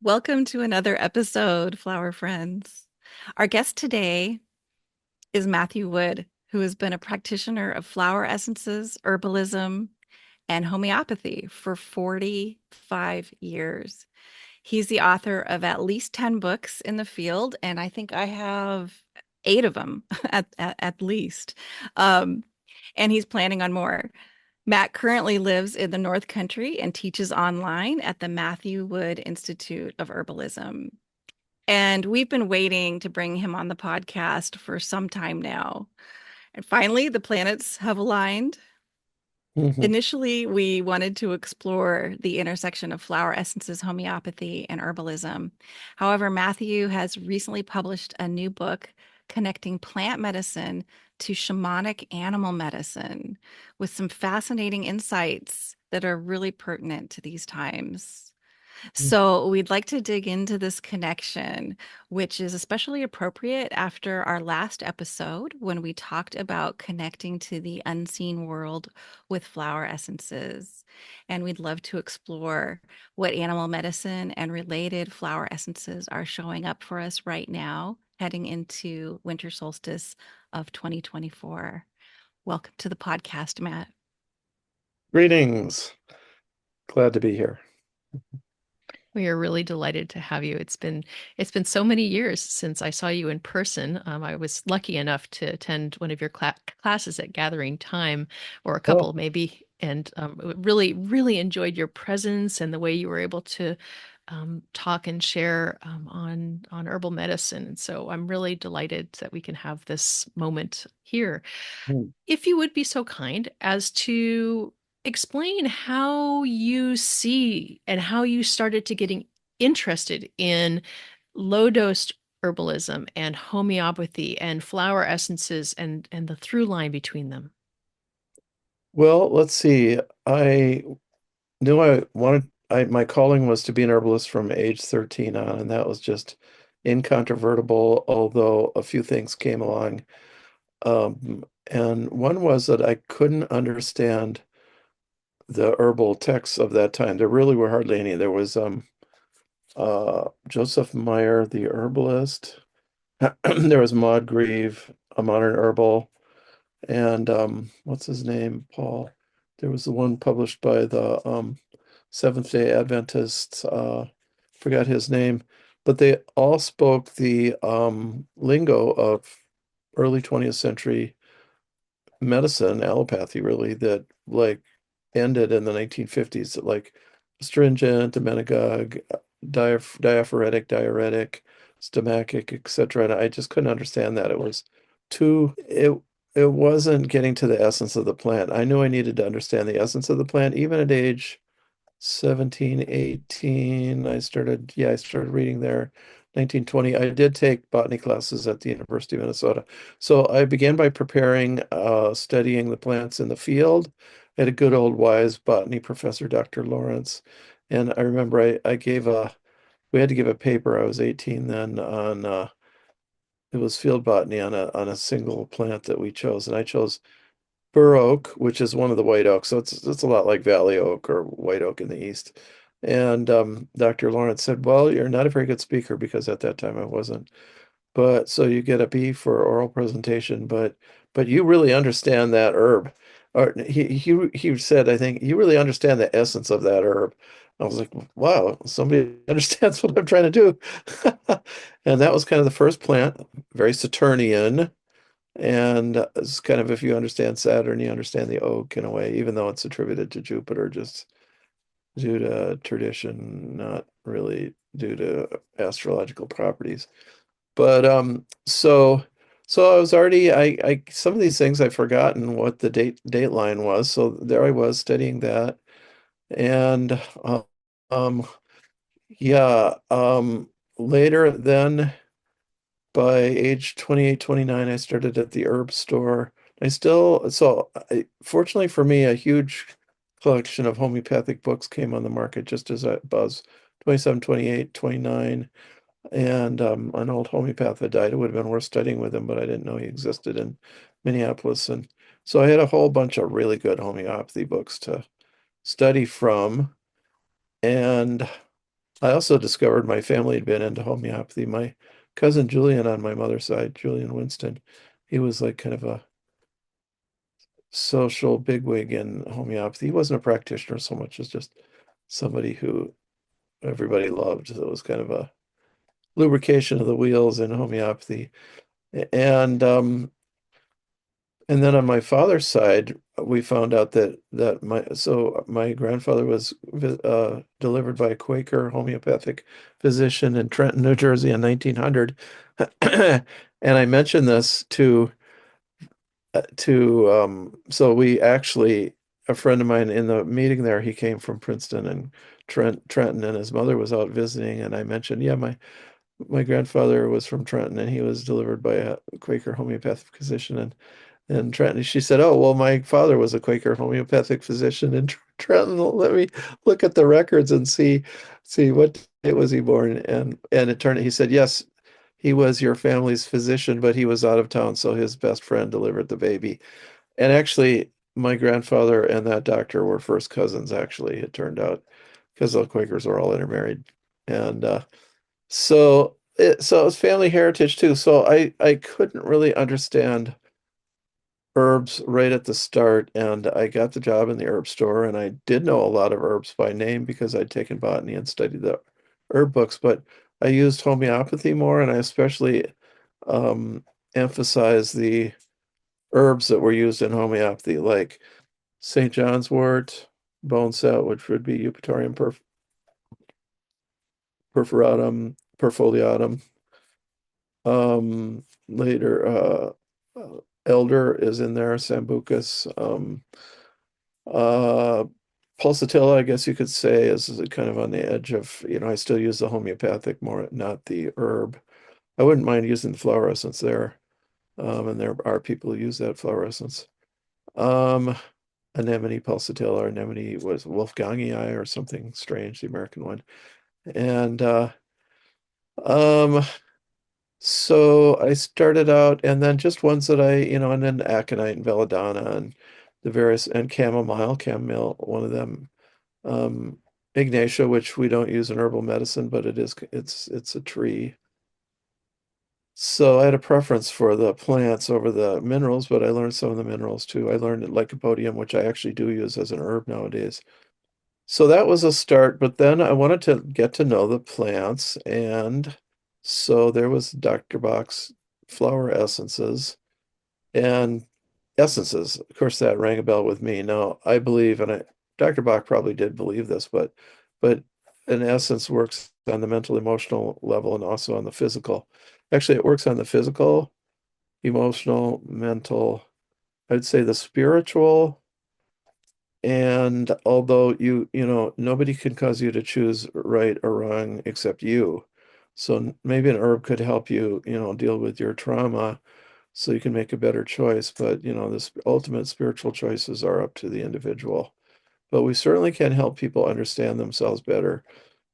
Welcome to another episode, flower friends. Our guest today is Matthew Wood, who has been a practitioner of flower essences, herbalism, and homeopathy for 45 years. He's the author of at least 10 books in the field, and I think I have eight of them at least. Um, and he's planning on more. Matt currently lives in the North Country and teaches online at the Matthew Wood Institute of Herbalism. And we've been waiting to bring him on the podcast for some time now. And finally, the planets have aligned. Mhm. Initially, we wanted to explore the intersection of flower essences, homeopathy, and herbalism. However, Matthew has recently published a new book connecting plant medicine to shamanic animal medicine with some fascinating insights that are really pertinent to these times. So, we'd like to dig into this connection, which is especially appropriate after our last episode when we talked about connecting to the unseen world with flower essences. And we'd love to explore what animal medicine and related flower essences are showing up for us right now, heading into winter solstice of 2024. Welcome to the podcast, Matt. Greetings. Glad to be here. We are really delighted to have you. It's been so many years since I saw you in person. I was lucky enough to attend one of your classes at Gathering Time, or a Oh, couple maybe, and really enjoyed your presence and the way you were able to talk and share on herbal medicine. And so I'm really delighted that we can have this moment here. hmm. If you would be so kind as to explain how you see and how you started to getting interested in low dose herbalism and homeopathy and flower essences and the through line between them. Well, let's see. I knew my calling was to be an herbalist from age 13 on, and that was just incontrovertible, although a few things came along. And one was that I couldn't understand the herbal texts of that time. There really were hardly any. There was Joseph Meyer, the herbalist. There was Maud Grieve, a modern herbal. And what's his name? Paul. There was the one published by the Seventh-day Adventists. Forgot his name, but they all spoke the lingo of early 20th century medicine, allopathy, really, that like ended in the 1950s, like astringent, emmenagogue, diaphoretic, diuretic, stomachic, etc. And I just couldn't understand that. It wasn't getting to the essence of the plant. I knew I needed to understand the essence of the plant, even at age 17, 18. I started reading there. 1920. I did take botany classes at the University of Minnesota. So I began by preparing, studying the plants in the field. I had a good old wise botany professor, Dr. Lawrence. And I remember we had to give a paper. I was 18 then on, it was field botany on a single plant that we chose. And I chose bur oak, which is one of the white oaks. So it's a lot like valley oak or white oak in the east. And Dr. Lawrence said, "Well, you're not a very good speaker," because at that time I wasn't. But so you get a B for oral presentation, but you really understand that herb. Or he said, I think you really understand the essence of that herb. I was like, wow, somebody understands what I'm trying to do. And that was kind of the first plant, very Saturnian. And it's kind of, if you understand Saturn, you understand the oak in a way, even though it's attributed to Jupiter, just due to tradition, not really due to astrological properties. But so I was already I some of these things I've forgotten what the dateline was. So there I was studying that. And um yeah, later then, by age 28, 29, I started at the herb store. Fortunately for me, a huge collection of homeopathic books came on the market just as I was 27, 28, 29. And an old homeopath had died. It would have been worth studying with him, but I didn't know he existed in Minneapolis. And so I had a whole bunch of really good homeopathy books to study from. And I also discovered my family had been into homeopathy. My cousin Julian on my mother's side, Julian Winston, he was like kind of a social bigwig in homeopathy. He wasn't a practitioner so much as just somebody who everybody loved. So it was kind of a lubrication of the wheels in homeopathy. And and then on my father's side, we found out that my grandfather was delivered by a Quaker homeopathic physician in Trenton, New Jersey in 1900. And I mentioned this so we actually, a friend of mine in the meeting there, he came from Princeton and Trenton, and his mother was out visiting, and I mentioned, yeah, my grandfather was from Trenton, and he was delivered by a Quaker homeopathic physician, and Trenton. She said, "Oh, well, my father was a Quaker homeopathic physician in Trenton. Let me look at the records and see what date was he born." And it turned. He said, "Yes, he was your family's physician, but he was out of town, so his best friend delivered the baby." And actually, my grandfather and that doctor were first cousins. Actually, it turned out because the Quakers were all intermarried, and so it was family heritage too. So I couldn't really understand herbs right at the start, and I got the job in the herb store, and I did know a lot of herbs by name because I'd taken botany and studied the herb books, but I used homeopathy more, and I especially um, emphasized the herbs that were used in homeopathy, like St. John's wort, bone set, which would be Eupatorium perforatum, perfoliatum. Later, elder is in there, sambucus. Uh, Pulsatilla, I guess you could say, is kind of on the edge of, I still use the homeopathic more, not the herb. I wouldn't mind using the flower essence there. And there are people who use that flower essence. Um, Anemone pulsatilla, anemone was Wolfgangii or something strange, the American one. And um, so I started out, and then just ones that and then aconite and belladonna and the various, and chamomile, one of them. Um, Ignatia, which we don't use in herbal medicine, but it's a tree. So I had a preference for the plants over the minerals, but I learned some of the minerals too. I learned lycopodium, which I actually do use as an herb nowadays. So that was a start, but then I wanted to get to know the plants, and so there was Dr. Bach's flower and essences. Of course, that rang a bell with me. Now, I believe, Dr. Bach probably did believe this, but an essence works on the mental, emotional level and also on the physical. Actually, it works on the physical, emotional, mental, I'd say the spiritual. And although nobody can cause you to choose right or wrong except you. So maybe an herb could help you, deal with your trauma so you can make a better choice. But, this ultimate spiritual choices are up to the individual. But we certainly can help people understand themselves better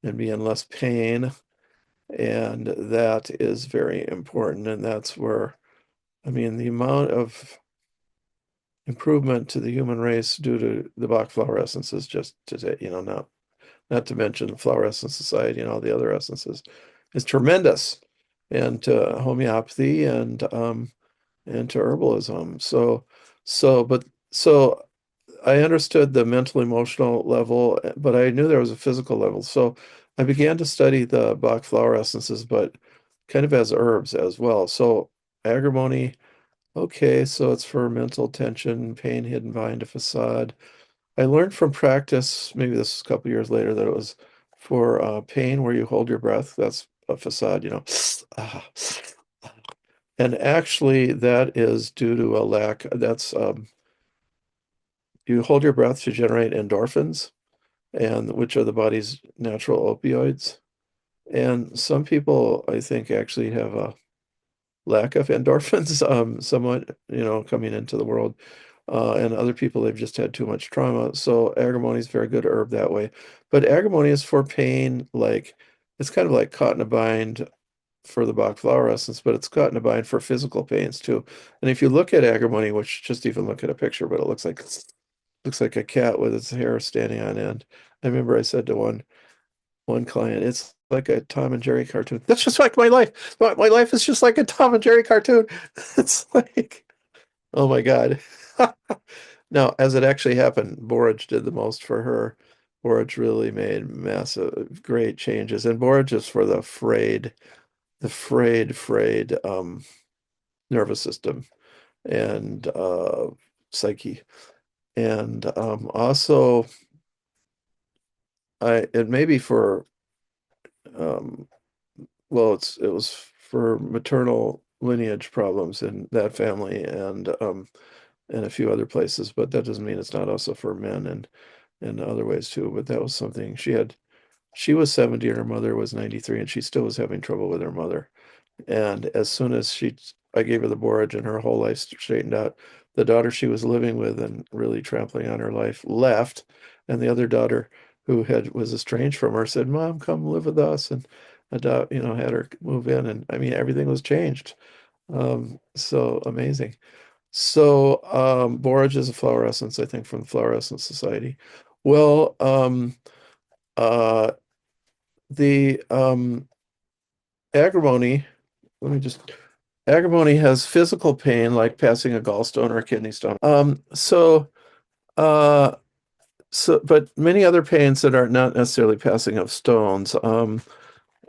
and be in less pain. And that is very important. And that's where, the amount of improvement to the human race due to the Bach flower essence is just today, not to mention the Flower Essence Society and all the other essences, is tremendous. And to homeopathy and to herbalism. So I understood the mental emotional level, but I knew there was a physical level. So I began to study the Bach flower essences, but kind of as herbs as well. So agrimony, okay, so it's for mental tension, pain hidden behind a facade. I learned from practice, maybe this is a couple years later, that it was for pain where you hold your breath. That's a facade, Ah. And actually, that is due to a lack. You hold your breath to generate endorphins, and which are the body's natural opioids. And some people, I think, actually have a lack of endorphins, somewhat, coming into the world. And other people, they've just had too much trauma. So agrimony is very good herb that way. But agrimony is for pain, like it's kind of like caught in a bind for the Bach flower essence, but it's caught in a bind for physical pains too. And if you look at agrimony, which just even look at a picture, but it looks like a cat with its hair standing on end. I remember I said to one one client, it's like a Tom and Jerry cartoon. That's just like my life. My life is just like a Tom and Jerry cartoon. It's like, oh my God. Now, as it actually happened, Borage did the most for her. Borage really made massive, great changes. And Borage is for the frayed nervous system and psyche. And also, it may be for um, well, it was for maternal lineage problems in that family and a few other places, but that doesn't mean it's not also for men and other ways too. But that was something she was 70 and her mother was 93, and she still was having trouble with her mother. And as soon as I gave her the borage and her whole life straightened out, the daughter she was living with and really trampling on her life left, and the other daughter who was estranged from her said, "Mom, come live with us," and had her move in, and I mean everything was changed. So amazing. So borage is a flower essence, I think, from the Flower Essence Society. Well, uh, the agrimony. Let me just Agrimony has physical pain like passing a gallstone or a kidney stone. Uh, but many other pains that are not necessarily passing of stones,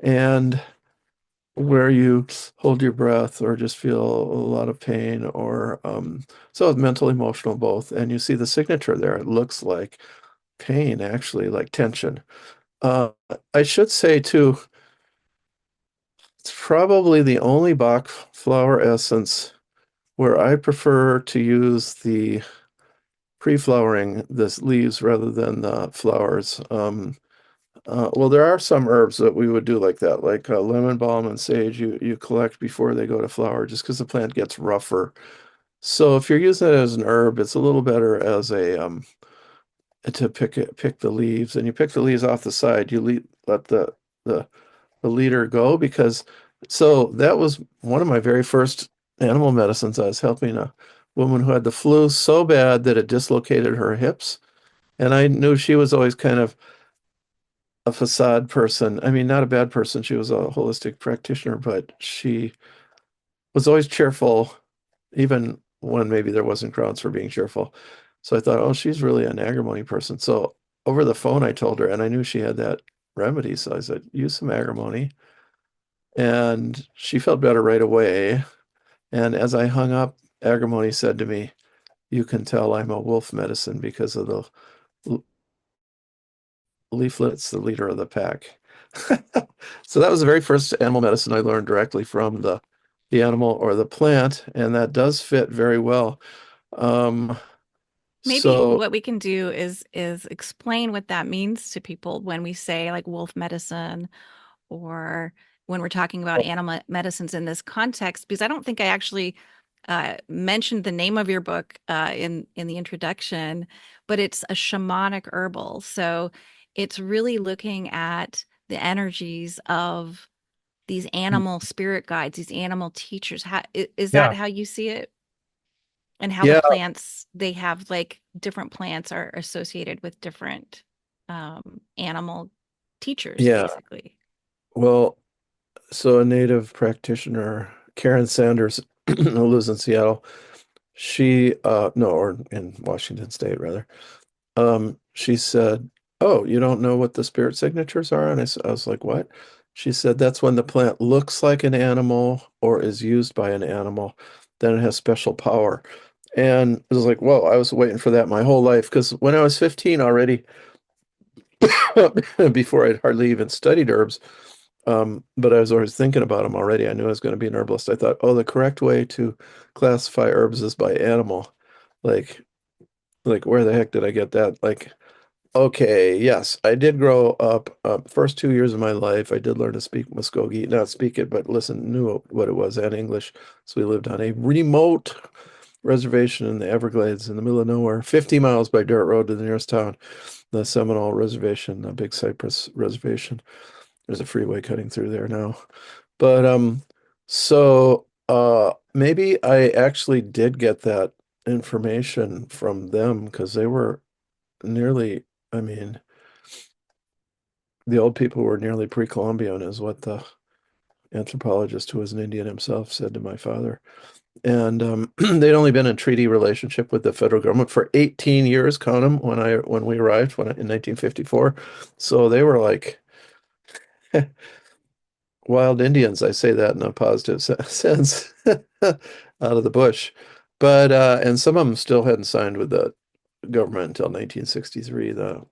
and where you hold your breath or just feel a lot of pain, or so it's mental, emotional, both. And you see the signature there. It looks like pain, actually, like tension. Uh, I should say too, it's probably the only Bach flower essence where I prefer to use the pre-flowering, the leaves rather than the flowers. Well, there are some herbs that we would do like that, like lemon balm and sage. You collect before they go to flower, just because the plant gets rougher. So if you're using it as an herb, it's a little better as a to pick the leaves, and you pick the leaves off the side. Let the the leader go, because so that was one of my very first animal medicines. I was helping a woman who had the flu so bad that it dislocated her hips. And I knew she was always kind of a facade person. I mean, not a bad person. She was a holistic practitioner, but she was always cheerful, even when maybe there wasn't grounds for being cheerful. So I thought, oh, she's really an agrimony person. So over the phone, I told her, and I knew she had that remedy. So I said, use some agrimony. And she felt better right away. And as I hung up, Agrimony said to me, "You can tell I'm a wolf medicine because of the leaflets, the leader of the pack." So that was the very first animal medicine I learned directly from the animal or the plant, and that does fit very well. Um, Maybe so what we can do is explain what that means to people when we say like wolf medicine, or when we're talking about animal medicines in this context, because I don't think I actually mentioned the name of your book in the introduction, but it's a shamanic herbal. So it's really looking at the energies of these animal spirit guides, these animal teachers. Is that yeah, how you see it? And how the yeah, plants, they have like different plants are associated with different animal teachers, yeah. basically. Well, so a native practitioner, Karen Sanders, who lives in Seattle, she no, or in Washington State rather. She said, "Oh, you don't know what the spirit signatures are?" And I was like, "What?" She said, "That's when the plant looks like an animal or is used by an animal, then it has special power." And I was like, "Whoa!" I was waiting for that my whole life, because when I was 15 already, before I'd hardly even studied herbs, but I was always thinking about them already. I knew I was going to be an herbalist. I thought, oh, the correct way to classify herbs is by animal. Like, like where the heck did I get that? Like, okay, yes, I did grow up. First 2 years of my life, I did learn to speak Muskogee, not speak it, but listen, knew what it was and English. So we lived on a remote reservation in the Everglades in the middle of nowhere, 50 miles by dirt road to the nearest town, the Seminole Reservation, the Big Cypress Reservation. There's a freeway cutting through there now. But so maybe I actually did get that information from them, because they were nearly, I mean, the old people were nearly pre-Columbian, is what the anthropologist who was an Indian himself said to my father. And they'd only been in treaty relationship with the federal government for 18 years, count them, when we arrived in 1954. So they were like wild Indians. I say that in a positive sense, out of the bush. But and some of them still hadn't signed with the government until 1963, the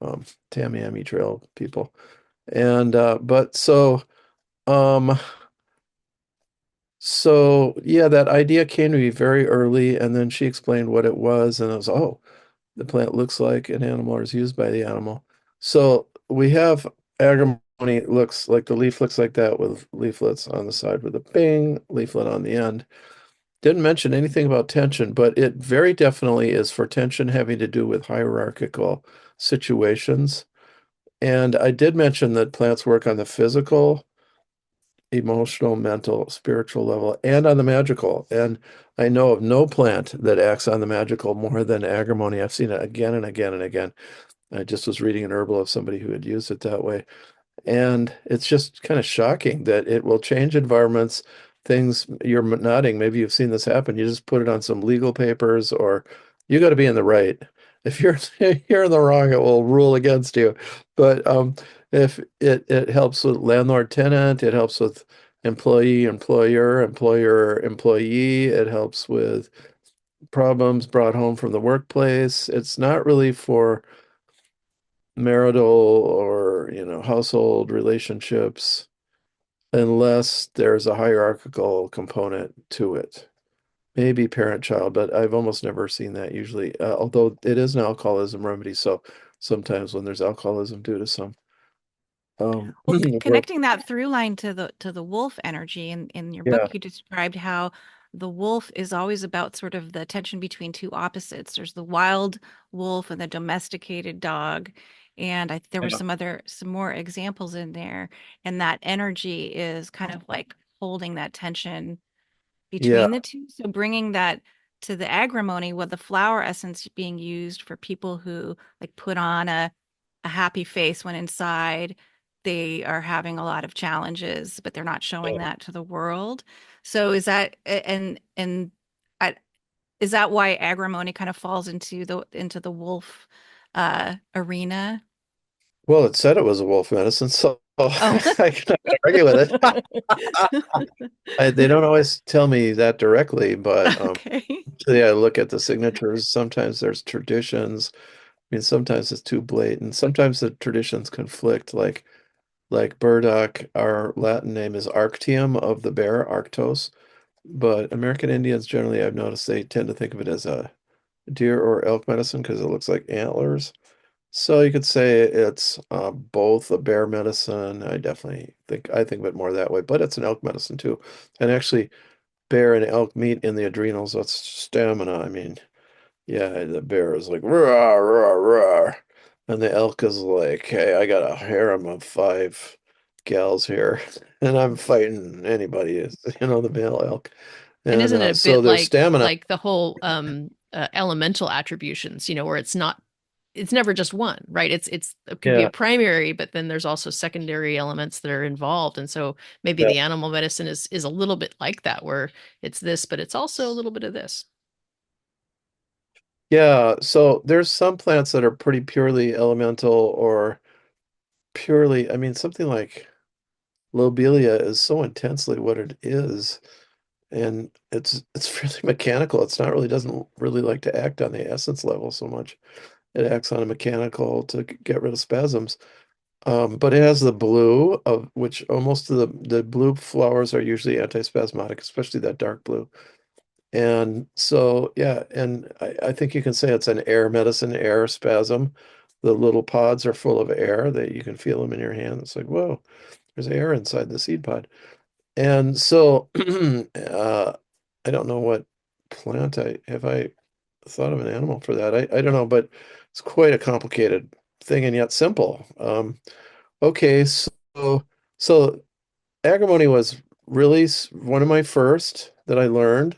Tamiami Trail people. And but um so yeah, that idea came to me very early, and then she explained what it was, and I was, oh, the plant looks like an animal or is used by the animal. So we have agrimony, looks like the leaf looks like that with leaflets on the side with a bing leaflet on the end. Didn't mention anything about tension, but it very definitely is for tension having to do with hierarchical situations. And I did mention that plants work on the physical, emotional, mental, spiritual level, and on the magical. And I know of no plant that acts on the magical more than agrimony. I've seen it again and again and again. I just was reading an herbal of somebody who had used it that way. And it's just kind of shocking that it will change environments, things you're nodding. Maybe you've seen this happen. You just put it on some legal papers, or you got to be in the right. If you're you're in the wrong, it will rule against you. But if it helps with landlord tenant, it helps with employee employer, employer employee, it helps with problems brought home from the workplace. It's not really for marital or, household relationships unless there's a hierarchical component to it. Maybe parent-child, but I've almost never seen that usually, although it is an alcoholism remedy. So sometimes when there's alcoholism due to some Well, work, connecting that through line to the wolf energy in your yeah, book, you described how the wolf is always about sort of the tension between two opposites. There's the wild wolf and the domesticated dog, and there were yeah, some more examples in there, and that energy is kind of like holding that tension yeah, between the two. So bringing that to the agrimony, with the flower essence being used for people who like put on a happy face when inside they are having a lot of challenges, but they're not showing yeah. that to the world. So is that I, is that why agrimony kind of falls into the wolf arena? Well, it said it was a wolf medicine, so Oh. I cannot argue with it. They don't always tell me that directly, but Okay. usually I look at the signatures. Sometimes there's traditions. I mean, sometimes it's too blatant. Sometimes the traditions conflict, like burdock. Our Latin name is Arctium of the bear, Arctos. But American Indians generally, I've noticed they tend to think of it as a deer or elk medicine because it looks like antlers. So you could say it's both a bear medicine. I think of it more that way, but it's an elk medicine too. And actually, bear and elk meet in the adrenals. That's stamina. I mean, yeah, the bear is like rah rah rah, and the elk is like, hey, I got a harem of 5 gals here, and I'm fighting anybody, the male elk. And And isn't it a so bit there's stamina. like the whole elemental attributions, where it's never just one, right? It could be a Yeah, primary, but then there's also secondary elements that are involved. And so maybe yeah, the animal medicine is a little bit like that, where it's this, but it's also a little bit of this. yeah. So there's some plants that are pretty purely elemental or purely, I mean, something like lobelia is so intensely what it is. And it's really mechanical. It's not really doesn't really like to act on the essence level so much. It acts on a mechanical to get rid of spasms. But it has the blue of which most of the blue flowers are usually antispasmodic, especially that dark blue. And so yeah, and I think you can say it's an air medicine, air spasm. The little pods are full of air that you can feel them in your hand. It's like, whoa, there's air inside the seed pod. And so I don't know what plant I thought of an animal for that. I don't know, but it's quite a complicated thing and yet simple. Okay, so agrimony was really one of my first that I learned,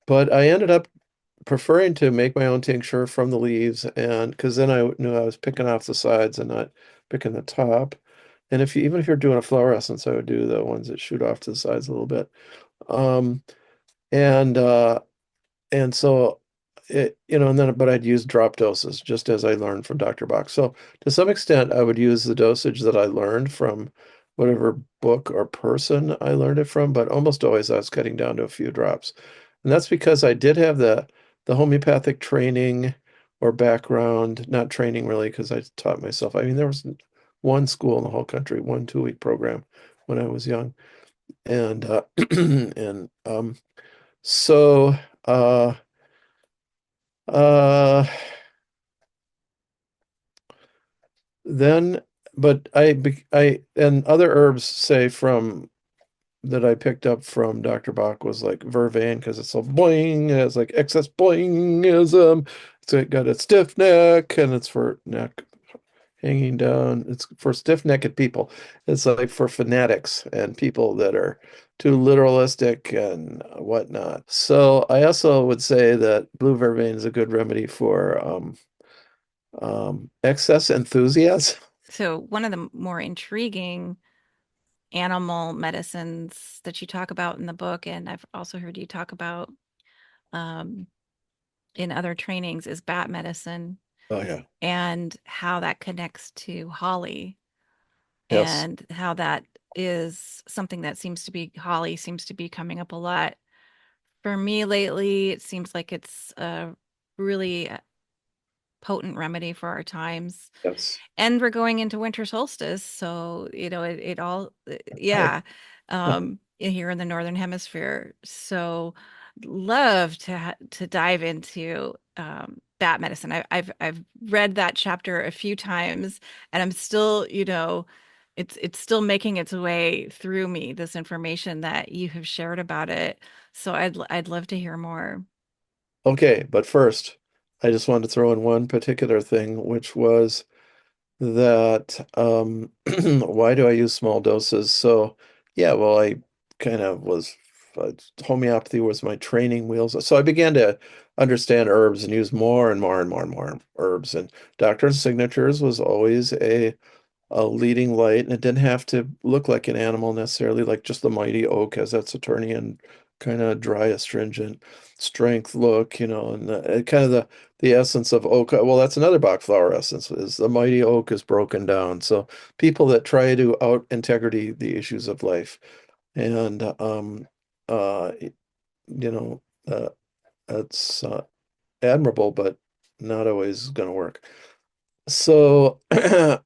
but I ended up preferring to make my own tincture from the leaves, and because then I knew I was picking off the sides and not picking the top. And even if you're doing a flower essence, I would do the ones that shoot off to the sides a little bit. Um, and and so and then but I'd use drop doses just as I learned from Dr. Bach. So to some extent, I would use the dosage that I learned from whatever book or person I learned it from, but almost always I was cutting down to a few drops. And that's because I did have the homeopathic training or background, not training really, because I taught myself. I mean, there was one school in the whole country, one 2-week program when I was young. And and so uh uh then but I and other herbs say from that I picked up from Dr. Bach was like vervain because it's so boing, it has like excess boingism. It's got a stiff neck and it's for neck hanging down. It's for stiff-necked people. It's like for fanatics and people that are too literalistic and whatnot. So I also would say that blue vervain is a good remedy for excess enthusiasm. So, one of the more intriguing animal medicines that you talk about in the book, and I've also heard you talk about um, in other trainings, is bat medicine Oh yeah. and how that connects to holly, Yes. and how that is something that holly seems to be coming up a lot. For me lately, it seems like it's a really potent remedy for our times. Yes. And we're going into winter solstice, so it all Right. yeah, here in the northern hemisphere. So love to dive into bat medicine. I've read that chapter a few times, and I'm still, it's still making its way through me, this information that you have shared about it. So I'd love to hear more. Okay, but first, I just wanted to throw in one particular thing, which was that why do I use small doses? So yeah, well, I kind of was homeopathy was my training wheels. So I began to understand herbs and use more and more and more and more herbs. And doctor's signatures was always a leading light, and it didn't have to look like an animal necessarily, like just the mighty oak has that Saturnian kind of dry, astringent strength look, and kind of the essence of oak. Well, that's another Bach flower essence is the mighty oak is broken down. So people that try to out integrity the issues of life, and uh, you know, uh, it's admirable, but not always going to work. So, I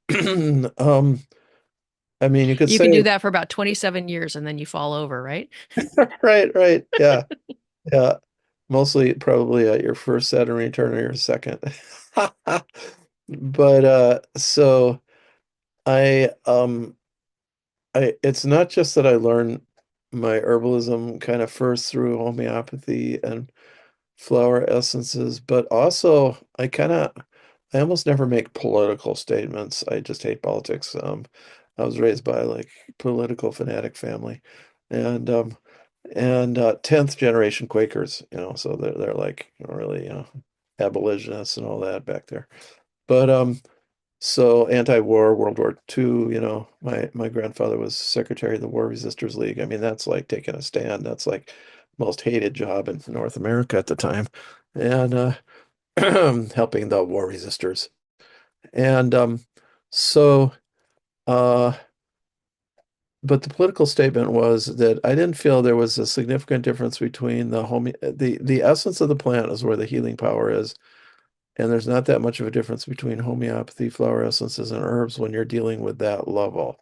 mean, you could You can do say, that for about 27 years and then you fall over, right? right, yeah, yeah, mostly probably at your first Saturn return or your second. But so it's not just that I learned my herbalism kind of first through homeopathy and flower essences, but also I almost never make political statements. I just hate politics. I was raised by like political fanatic family, and 10th generation Quakers, so they're like really abolitionists and all that back there. But so anti-war, World War II, my grandfather was secretary of the War Resisters League. I mean, that's like taking a stand. That's like most hated job in North America at the time. And helping the war resistors. And so uh but the political statement was that I didn't feel there was a significant difference between the essence of the plant is where the healing power is. And there's not that much of a difference between homeopathy, flower essences, and herbs when you're dealing with that level.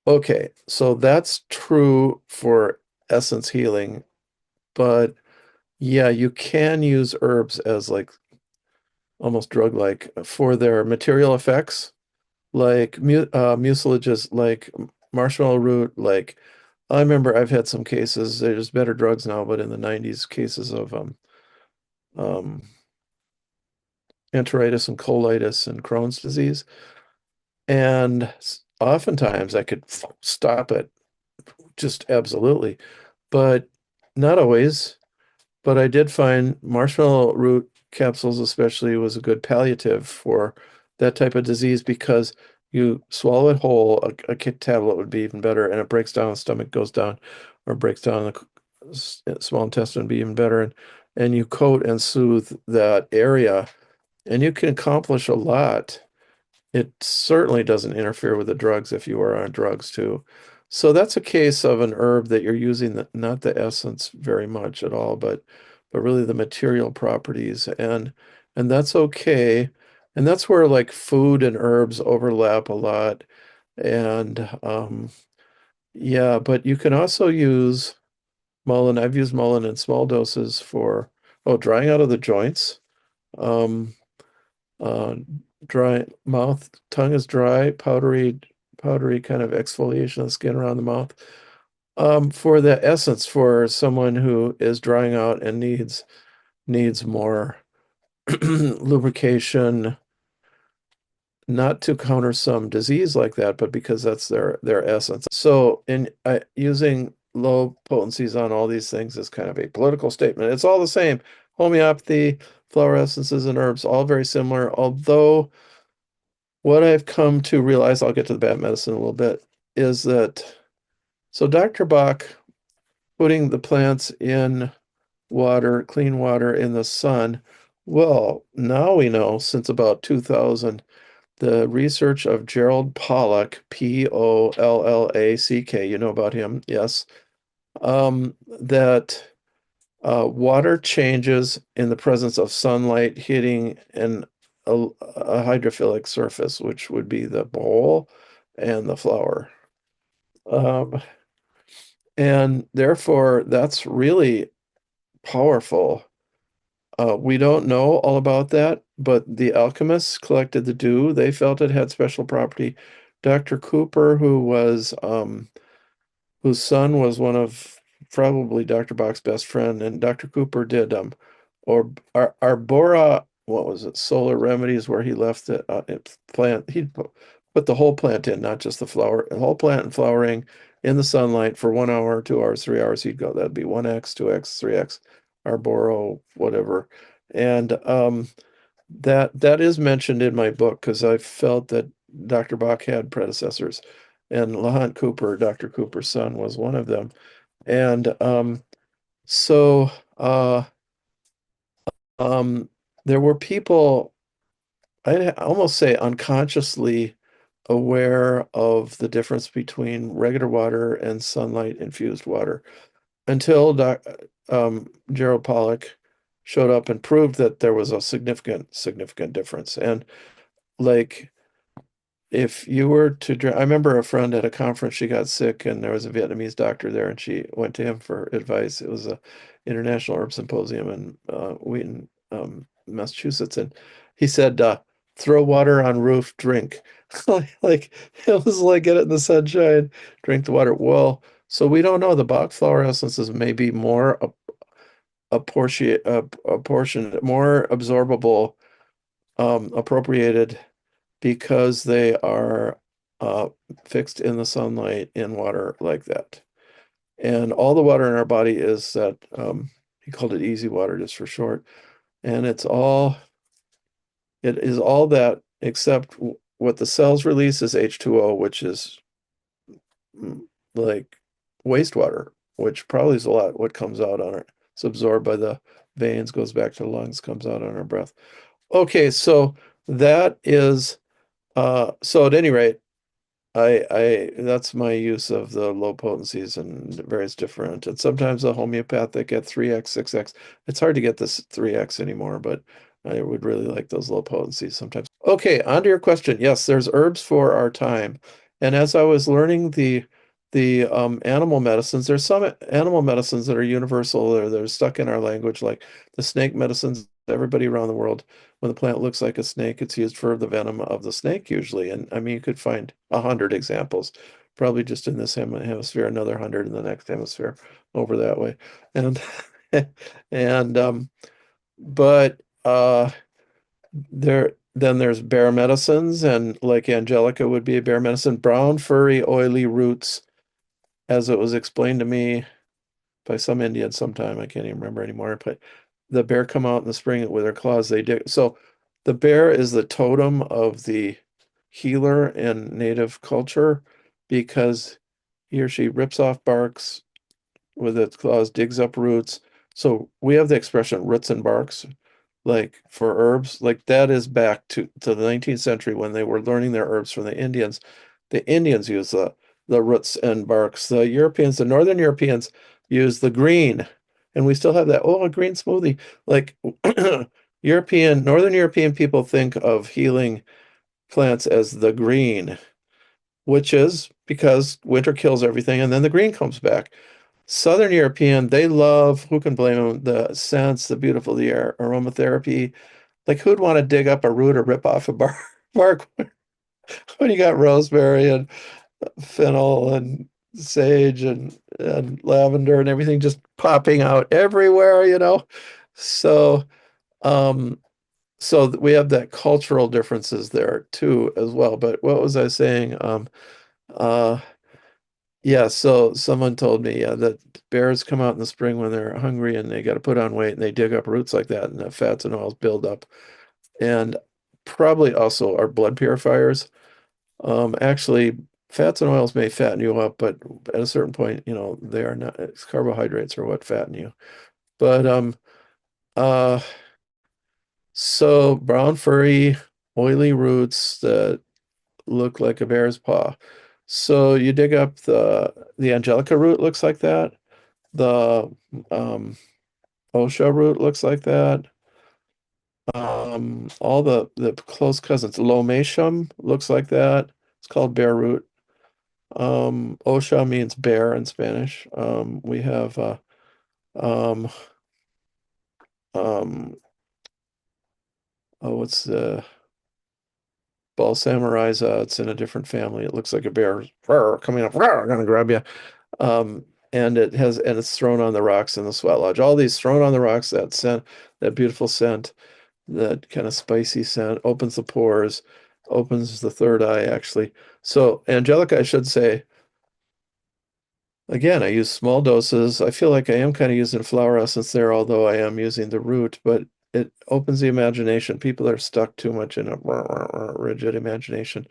Okay, so that's true for essence healing, but yeah, you can use herbs as like almost drug-like for their material effects, like mucilages, like marshmallow root. Like I remember I've had some cases. There's better drugs now, but in the '90s, cases of um, enteritis and colitis and Crohn's disease. And oftentimes I could stop it just absolutely, but not always. But I did find marshmallow root capsules, especially, was a good palliative for that type of disease because you swallow it whole. A kit tablet would be even better, and it breaks down, the stomach goes down, or breaks down the small intestine would be even better. And you coat and soothe that area, and you can accomplish a lot. It certainly doesn't interfere with the drugs if you are on drugs too. So that's a case of an herb that you're using not the essence very much at all, but really the material properties, and that's okay. And that's where like food and herbs overlap a lot. And yeah, but you can also use mullein. I've used mullein in small doses for drying out of the joints. Um, uh, Dry mouth, tongue is dry, powdery kind of exfoliation of the skin around the mouth. For the essence, for someone who is drying out and needs more lubrication, not to counter some disease like that, but because that's their essence. So in using low potencies on all these things is kind of a political statement. It's all the same. Homeopathy, flower essences, and herbs, all very similar, although what I've come to realize, I'll get to the bad medicine in a little bit, is that so Dr. Bach putting the plants in water, clean water in the sun. Well, now we know since about 2000, the research of Gerald Pollack, Pollack, you know about him, yes, that water changes in the presence of sunlight hitting a hydrophilic surface, which would be the bowl and the flower. And therefore, that's really powerful. We don't know all about that, but the alchemists collected the dew. They felt it had special property. Dr. Cooper, whose son was one of probably Dr. Bach's best friend, and Dr. Cooper did or Arbora, what was it, Solar Remedies, where he left it plant. He put the whole plant in, not just the flower, the whole plant and flowering in the sunlight for 1 hour, 2 hours, 3 hours. He'd go, that'd be 1x, 2x, 3x, Arboro, whatever. And that is mentioned in my book because I felt that Dr. Bach had predecessors, and Lahant Cooper, Dr. Cooper's son, was one of them. And so there were people, I'd almost say unconsciously aware of the difference between regular water and sunlight infused water until Gerald Pollack showed up and proved that there was a significant difference. And like, if you were to I remember a friend at a conference, she got sick and there was a Vietnamese doctor there and she went to him for advice. It was a international herb symposium in Wheaton, Massachusetts, and he said, throw water on roof, drink. Like it was like get it in the sunshine, drink the water. Well, so we don't know. The Bach flower essences may be more a portion more absorbable, appropriated, because they are fixed in the sunlight in water like that. And all the water in our body is that, he called it easy water just for short. And it is all that except what the cells release is H2O, which is like wastewater, which probably is a lot what comes out on it. It's absorbed by the veins, goes back to the lungs, comes out on our breath. Okay, so that is so at any rate, I that's my use of the low potencies and various different, and sometimes a homeopathic at 3x, 6x. It's hard to get this 3x anymore, but I would really like those low potencies sometimes. Okay, on to your question. Yes, there's herbs for our time. And as I was learning the animal medicines, there's some animal medicines that are universal, or they're stuck in our language, like the snake medicines. Everybody around the world, when the plant looks like a snake, it's used for the venom of the snake usually. And I mean, you could find 100 examples, probably just in this hemisphere, another 100 in the next hemisphere over that way. And and but there's bear medicines, and like Angelica would be a bear medicine. Brown, furry, oily roots, as it was explained to me by some Indian sometime, I can't even remember anymore, but the bear come out in the spring with their claws, they dig. So the bear is the totem of the healer in native culture because he or she rips off barks with its claws, digs up roots. So we have the expression roots and barks, like for herbs, like that is back to the 19th century when they were learning their herbs from the Indians. The Indians use the roots and barks. The Europeans, the Northern Europeans use the green. And we still have that, oh, a green smoothie. Like Northern European people think of healing plants as the green, which is because winter kills everything and then the green comes back. Southern European, they love, who can blame them, the scents, the beautiful, the air, aromatherapy. Like who'd want to dig up a root or rip off a bark when you got rosemary and fennel and sage and lavender and everything just popping out everywhere, you know? So, um, so we have that cultural differences there too as well. But what was I saying? Uh, yeah, so someone told me that bears come out in the spring when they're hungry and they got to put on weight and they dig up roots like that and the fats and oils build up. And probably also our blood purifiers. Actually, fats and oils may fatten you up, but at a certain point, you know, they are not, it's carbohydrates are what fatten you. But uh so brown furry, oily roots that look like a bear's paw. So you dig up the angelica root looks like that. The um, Osha root looks like that. All the close cousins, Lomatium looks like that. It's called bear root. Osha means bear in Spanish. We have um, um, oh, what's the Balsamariza? It's in a different family. It looks like a bear coming up, gonna grab you. Um, and it's thrown on the rocks in the sweat lodge. All these thrown on the rocks, that scent, that beautiful scent, that kind of spicy scent, opens the pores, opens the third eye, actually. So Angelica, I should say, again, I use small doses. I feel like I am kind of using flower essence there, although I am using the root, but it opens the imagination. People are stuck too much in a rigid imagination.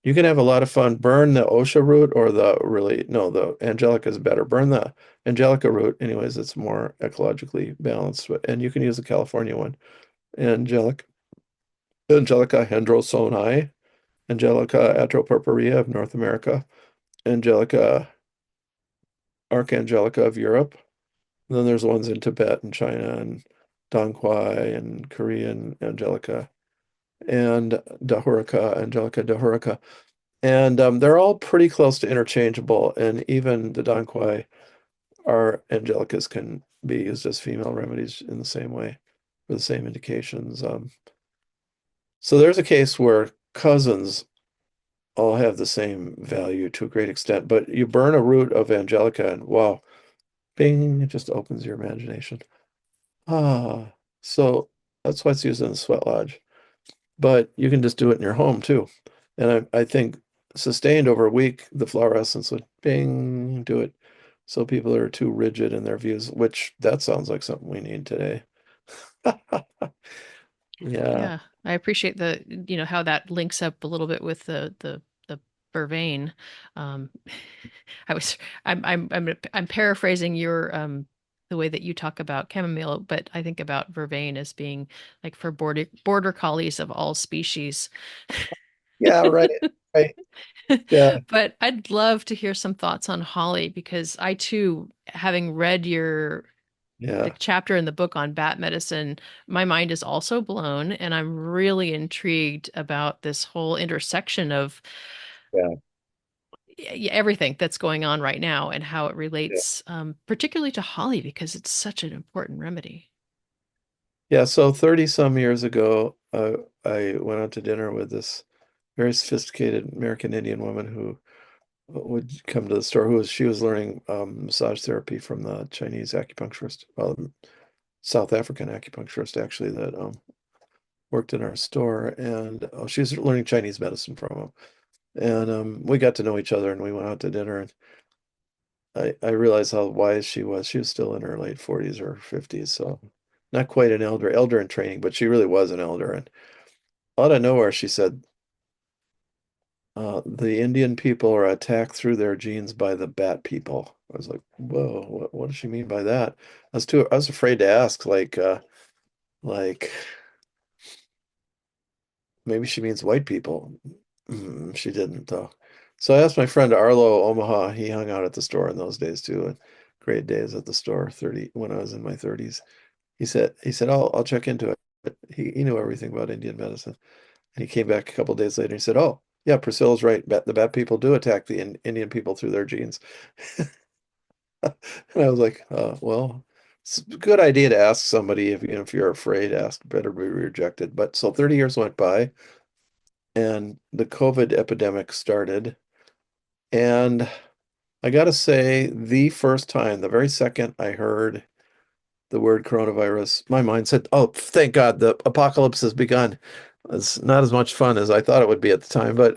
You can have a lot of fun. Burn the Osha root or no, the Angelica is better. Burn the Angelica root. Anyways, it's more ecologically balanced. And you can use the California one. Angelica hendrosoni, Angelica atropurpurea of North America, Angelica archangelica of Europe. And then there's ones in Tibet and China and Dongquai and Korean Angelica and Angelica dahurica. And they're all pretty close to interchangeable. And even the Donquai are Angelicas can be used as female remedies in the same way for the same indications. So there's a case where cousins all have the same value to a great extent, but you burn a root of Angelica and wow, bing, it just opens your imagination. Ah, so that's why it's used in the sweat lodge. But you can just do it in your home too. And I think sustained over a week, the flower essence would bing, do it. So people are too rigid in their views, which that sounds like something we need today. Yeah, Yeah, I appreciate how that links up a little bit with the vervain. Um, I was, I'm paraphrasing your the way that you talk about chamomile, but I think about vervain as being like for border collies of all species. yeah, right, right. Yeah, But I'd love to hear some thoughts on holly because I too, having read the yeah, chapter in the book on bat medicine, my mind is also blown, and I'm really intrigued about this whole intersection of yeah, everything that's going on right now and how it yeah. relates, particularly to holly because it's such an important remedy. Yeah, so 30 some years ago, I went out to dinner with this very sophisticated American Indian woman who would come to the store she was learning massage therapy from the Chinese acupuncturist, well, South African acupuncturist actually that worked in our store, and she was learning Chinese medicine from him. And we got to know each other, and we went out to dinner, and I realized how wise she was. She was still in her late 40s or 50s, so not quite an elder in training, but she really was an elder. And out of nowhere, she said, the Indian people are attacked through their genes by the bat people. I was like, whoa, what does she mean by that? I was afraid to ask, like maybe she means white people. She didn't though. So I asked my friend Arlo Omaha. He hung out at the store in those days too, and great days at the store, 30 when I was in my 30s. He said, I'll check into it. But he knew everything about Indian medicine. And he came back a couple days later and he said, "Oh, yeah, Priscilla's right. The bat people do attack the Indian people through their genes." And I was like, well, it's a good idea to ask somebody if you're afraid, ask, better be rejected. But so 30 years went by and the COVID epidemic started. And I gotta say, the first time, the very second I heard the word coronavirus, my mind said, "Oh, thank God, the apocalypse has begun." It's not as much fun as I thought it would be at the time, but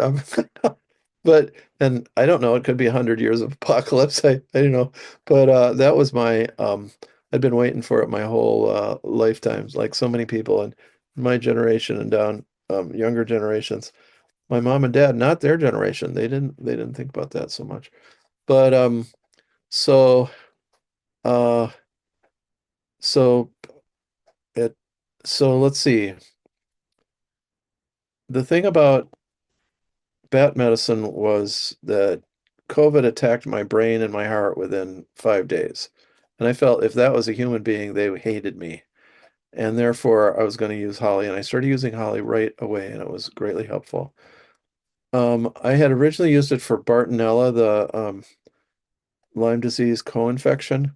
but and I don't know, it could be 100 years of apocalypse. I don't know, but that was my I'd been waiting for it my whole lifetime, like so many people in my generation and down younger generations. My mom and dad, not their generation, they didn't think about that so much, but so uh so it so let's see. The thing about bat medicine was that COVID attacked my brain and my heart within 5 days. And I felt if that was a human being, they hated me. And therefore, I was going to use holly. And I started using holly right away, and it was greatly helpful. I had originally used it for Bartonella, the Lyme disease co-infection.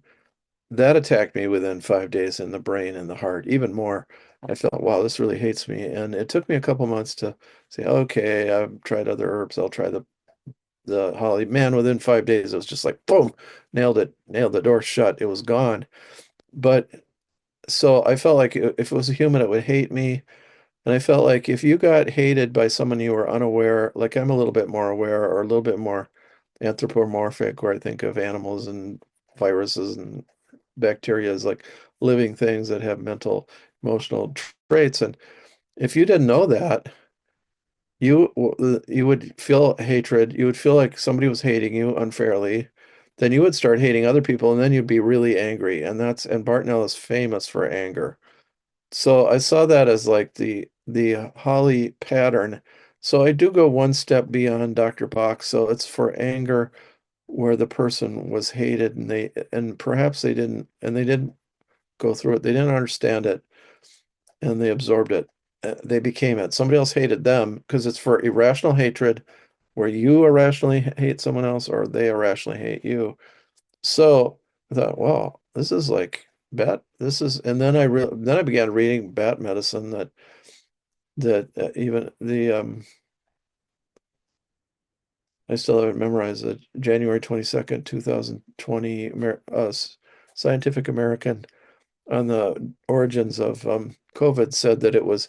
That attacked me within 5 days in the brain and the heart, even more. I felt, wow, this really hates me. And it took me a couple months to say, okay, I've tried other herbs. I'll try the holly. Man, within 5 days, it was just like, boom, nailed it, nailed the door shut. It was gone. But so I felt like if it was a human, it would hate me. And I felt like if you got hated by someone you were unaware, like I'm a little bit more aware or a little bit more anthropomorphic, where I think of animals and viruses and bacteria as like living things that have mental, emotional traits. And if you didn't know that, you would feel hatred. You would feel like somebody was hating you unfairly. Then you would start hating other people, and then you'd be really angry. And Bartonella is famous for anger. So I saw that as like the Holly pattern. So I do go one step beyond Dr. Bach. So it's for anger where the person was hated and perhaps they didn't go through it. They didn't understand it and they absorbed it. They became it. Somebody else hated them because it's for irrational hatred where you irrationally hate someone else or they irrationally hate you. So I thought, wow, this is like bat. And then then I began reading bat medicine even the I still have it memorized. The January 22nd, 2020 Scientific American on the origins of COVID said that it was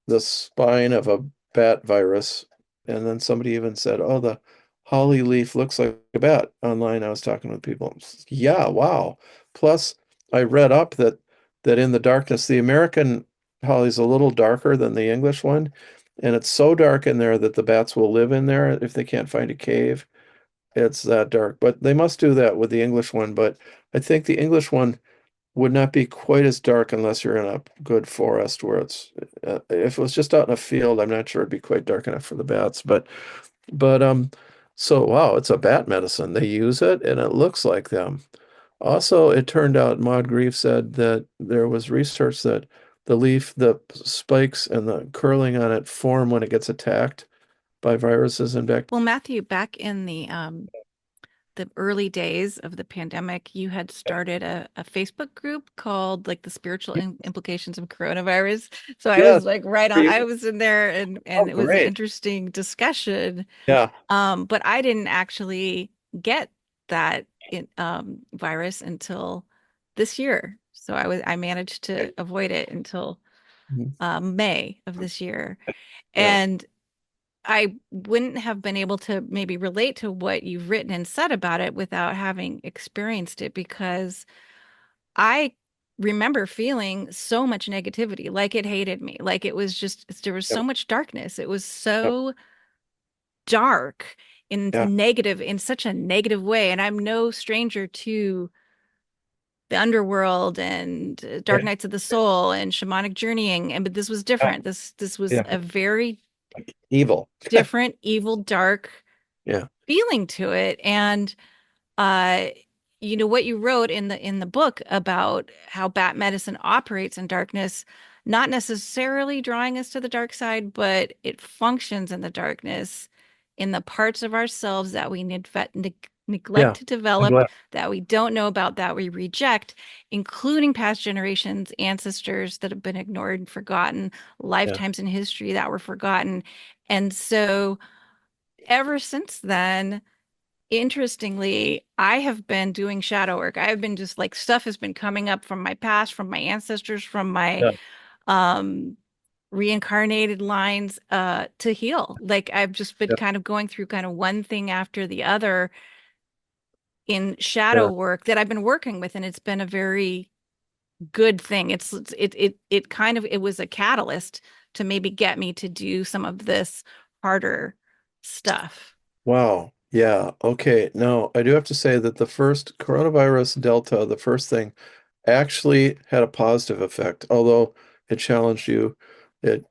the spine of a bat virus. And then somebody even said, oh, the holly leaf looks like a bat online. I was talking with people. Yeah, wow. Plus, I read up that in the darkness, the American holly is a little darker than the English one. And it's so dark in there that the bats will live in there if they can't find a cave. It's that dark. But they must do that with the English one. But I think the English one would not be quite as dark unless you're in a good forest where if it was just out in a field, I'm not sure it'd be quite dark enough for the bats. But so wow, it's a bat medicine. They use it and it looks like them. Also, it turned out Maud Grief said that there was research that the spikes and the curling on it form when it gets attacked by viruses and bacteria. Well, Matthew, back in the early days of the pandemic, you had started a Facebook group called like the spiritual implications of coronavirus. So I Yes, was like right on, I was in there oh, and it was an great. interesting discussion. Yeah. But I didn't actually get that virus until this year. So I managed to avoid it until Mhm. May of this year. Yeah. And I wouldn't have been able to maybe relate to what you've written and said about it without having experienced it because I remember feeling so much negativity, like it hated me, like it was just there was so Yep. much darkness. It was Yep. so dark in Yeah. negative, in such a negative way. And I'm no stranger to the underworld and Dark Yeah. Nights of the Soul and shamanic journeying. And but this was Yeah. different. This was Yeah. a very Evil. different, evil, dark Yeah. feeling to it. And uh what you wrote in the book about how bat medicine operates in darkness, not necessarily drawing us to the dark side, but it functions in the darkness, in the parts of ourselves that we neglect Yeah. to develop, Neglect. that we don't know about, that we reject, including past generations, ancestors that have been ignored and forgotten, Yeah. lifetimes in history that were forgotten. And so ever since then, interestingly, I have been doing shadow work. I have been just like stuff has been coming up from my past, from my ancestors, from my Yeah. um reincarnated lines to heal. Like I've just been Yeah. kind of going through kind of one thing after the other in shadow Yeah. work that I've been working with, and it's been a very good thing. It kind of it was a catalyst to maybe get me to do some of this harder stuff. Wow. Yeah. Okay. Now, I do have to say that the first coronavirus Delta, the first thing actually had a positive effect, although it challenged you. It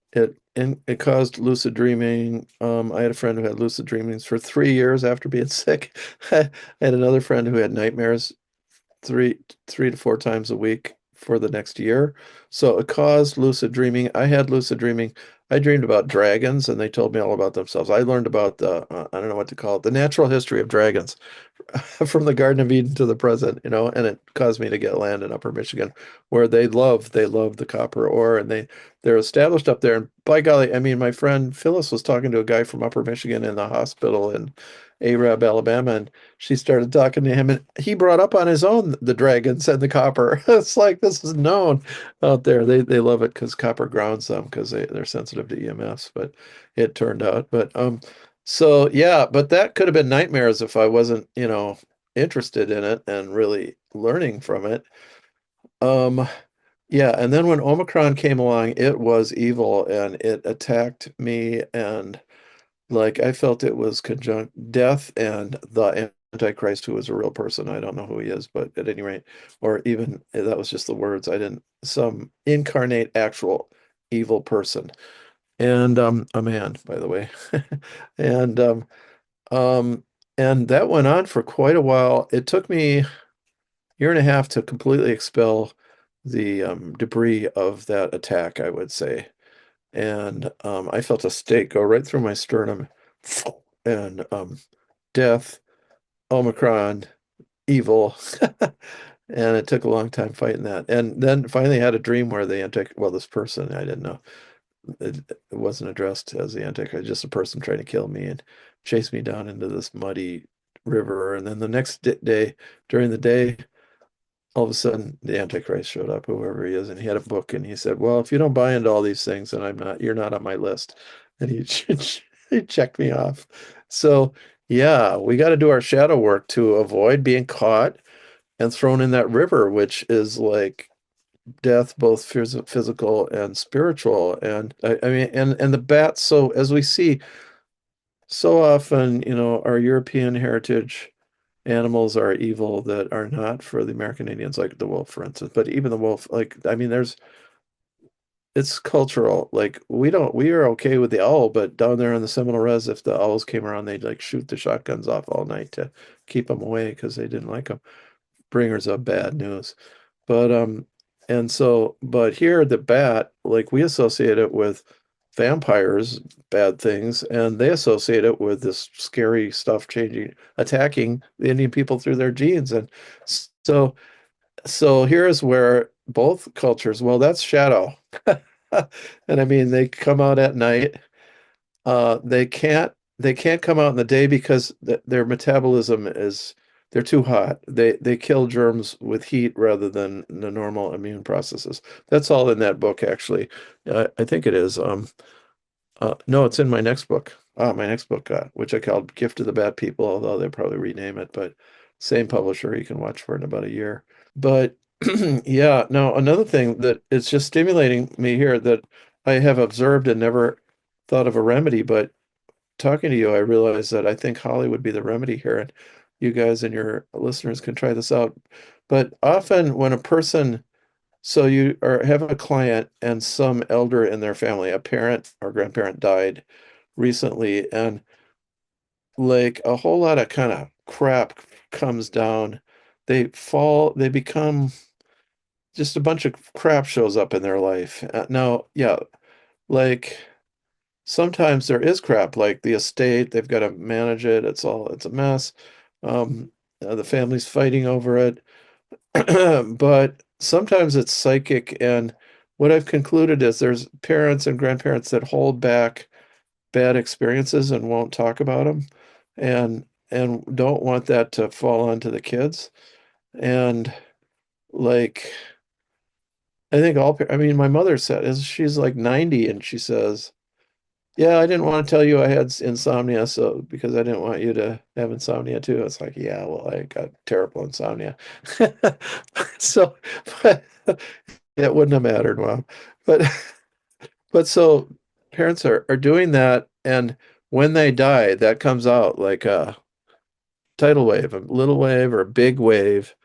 caused lucid dreaming. I had a friend who had lucid dreamings for 3 years after being sick. I had another friend who had nightmares three three to four times a week for the next year. So it caused lucid dreaming. I had lucid dreaming. I dreamed about dragons, and they told me all about themselves. I learned about the I don't know what to call it, the natural history of dragons from the Garden of Eden to the present, and it caused me to get land in Upper Michigan where they love the copper ore, and they're established up there. And by golly, I mean, my friend Phyllis was talking to a guy from Upper Michigan in the hospital in Arab, Alabama, and she started talking to him, and he brought up on his own the dragons and the copper. It's like this is known out there. They love it because copper grounds them because they're sensitive to EMFs, but it turned out. So yeah, but that could have been nightmares if I wasn't, interested in it and really learning from it. Um, yeah, and then when Omicron came along, it was evil and it attacked me, and like I felt it was conjunct death and the Antichrist, who was a real person. I don't know who he is, but at any rate, or even that was just the words. I didn't some incarnate actual evil person. And a man, by the way. And um, and that went on for quite a while. It took me a year and a half to completely expel the debris of that attack, I would say. And I felt a stake go right through my sternum, and death, Omicron, evil. And it took a long time fighting that. And then finally had a dream where this person, I didn't know, it wasn't addressed as the Antichrist, just a person trying to kill me and chase me down into this muddy river. And then the next day, during the day, all of a sudden the Antichrist showed up, whoever he is, and he had a book, and he said, "Well, if you don't buy into all these things, then you're not on my list." And he he checked me off. So yeah, we got to do our shadow work to avoid being caught and thrown in that river, which is like death, both physical and spiritual. And I mean, and the bats. So as we see so often, our European heritage animals are evil that are not for the American Indians, like the wolf, for instance. But even the wolf, like, I mean, it's cultural. Like, we are okay with the owl, but down there in the Seminole Res, if the owls came around, they'd like shoot the shotguns off all night to keep them away because they didn't like them. Bringers of bad news. But but here the bat, like we associate it with vampires, bad things, and they associate it with this scary stuff attacking the Indian people through their genes. And so here's where both cultures, well, that's shadow. And I mean, they come out at night. They can't come out in the day because their metabolism is they're too hot. They kill germs with heat rather than the normal immune processes. That's all in that book, actually. I think it is. No, it's in my next book. My next book, which I called Gift to the Bad People, although they'll probably rename it, but same publisher. You can watch for it in about a year. But yeah, now another thing that it's just stimulating me here that I have observed and never thought of a remedy, but talking to you, I realized that I think holly would be the remedy here, and you guys and your listeners can try this out. But often when a person, so you are have a client and some elder in their family, a parent or grandparent died recently, and like a whole lot of kind of crap comes down. They become just a bunch of crap shows up in their life. Now, yeah, like sometimes there is crap, like the estate, they've got to manage it. It's a mess. The family's fighting over it. But sometimes it's psychic. And what I've concluded is there's parents and grandparents that hold back bad experiences and won't talk about them and don't want that to fall onto the kids. And like, I think I mean, my mother said is she's like 90 and she says, yeah, I didn't want to tell you I had insomnia, so because I didn't want you to have insomnia too. It's like, yeah, well, I got terrible insomnia. So, but it wouldn't have mattered, Mom. But but so parents are doing that, and when they die, that comes out like a tidal wave, a little wave or a big wave,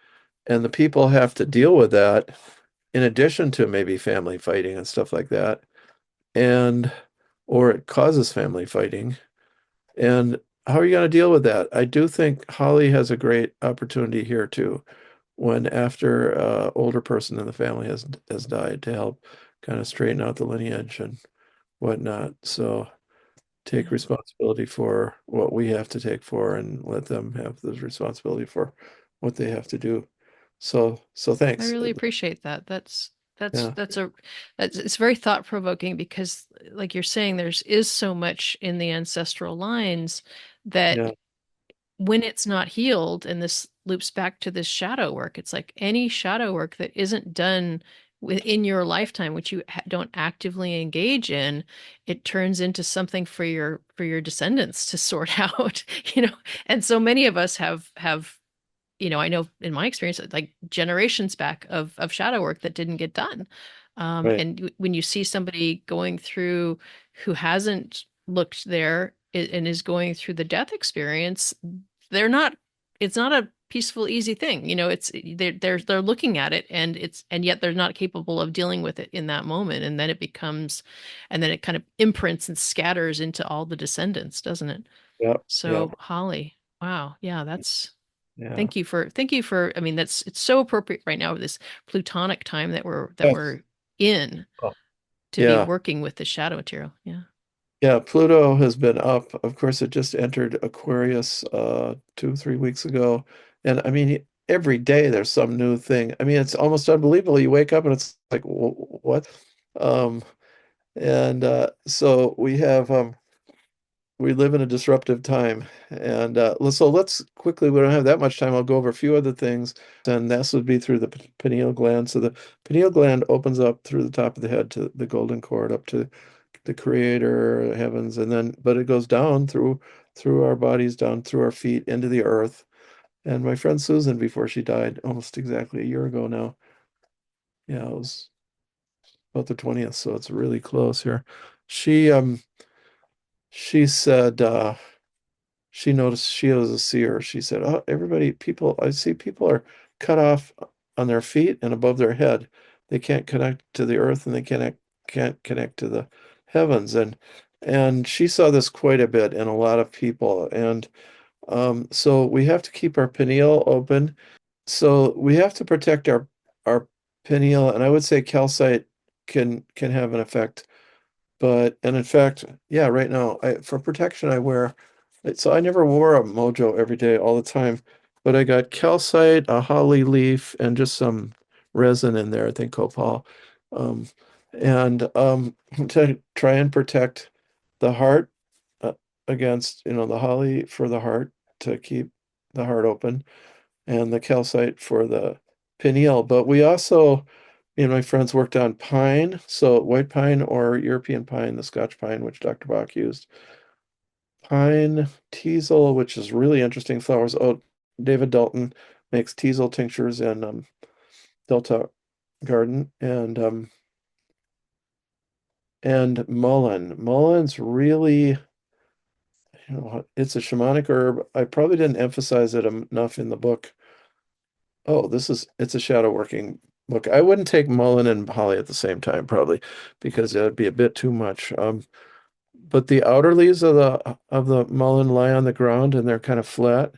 and the people have to deal with that in addition to maybe family fighting and stuff like that. And or it causes family fighting. And how are you going to deal with that? I do think Holly has a great opportunity here too, when after older person in the family has died to help kind of straighten out the lineage and whatnot. So take Yeah. responsibility for what we have to take for and let them have the responsibility for what they have to do. So I thanks. really appreciate that. Yeah, That's it's very thought provoking because like you're saying, there's is so much in the ancestral lines that yeah, when it's not healed, and this loops back to this shadow work, it's like any shadow work that isn't done within your lifetime, which you don't actively engage in, it turns into something for your descendants to sort out, you know. And so many of us have, you know, I know in my experience, like generations back of shadow work that didn't get done. right. And when you see somebody going through who hasn't looked there and is going through the death experience, they're not, it's not a peaceful, easy thing. You know, it's they're looking at it and it's and yet they're not capable of dealing with it in that moment. And then it becomes, and then it kind of imprints and scatters into all the descendants, doesn't it? Yeah, yeah, So Holly, wow, yeah, that's yeah. thank you for, I mean, that's it's so appropriate right now with this plutonic time that Yes. we're in Oh, to be yeah. working with the shadow material. Yeah. Yeah, Pluto has been up. Of course, it just entered Aquarius 2, 3 weeks ago. And I mean, every day there's some new thing. I mean, it's almost unbelievable. You wake up and it's like, What? Um, and so we live in a disruptive time. And so let's quickly, we don't have that much time. I'll go over a few other things. And this would be through the pineal gland. So the pineal gland opens up through the top of the head to the golden cord up to the creator, heavens, and then but it goes down through our bodies, down through our feet into the earth. And my friend Susan, before she died, almost exactly a year ago now, yeah, it was about the 20th, so it's really close here. She said she noticed she was a seer. She said, "Oh, everybody, people, I see people are cut off on their feet and above their head. They can't connect to the earth and they can't connect to the heavens." And she saw this quite a bit in a lot of people. And so we have to keep our pineal open. So we have to protect our pineal, and I would say calcite can have an effect. But and in fact, yeah, right now for protection I wear so I never wore a mojo every day all the time, but I got calcite, a holly leaf, and just some resin in there, I think copal. Um, and to try and protect the heart uh, against, the holly for the heart to keep the heart open, and the calcite for the pineal. But we also, me and my friends worked on pine, so white pine or European pine, the Scotch pine, which Dr. Bach used. Pine, teasel, which is really interesting flowers. Oh, David Dalton makes teasel tinctures in Delta Garden, and mullein. Mulleins really it's a shamanic herb. I probably didn't emphasize it enough in the book. Oh, it's a shadow working book. I wouldn't take mullein and holly at the same time, probably, because it would be a bit too much. But the outer leaves of the mullein lie on the ground and they're kind of flat,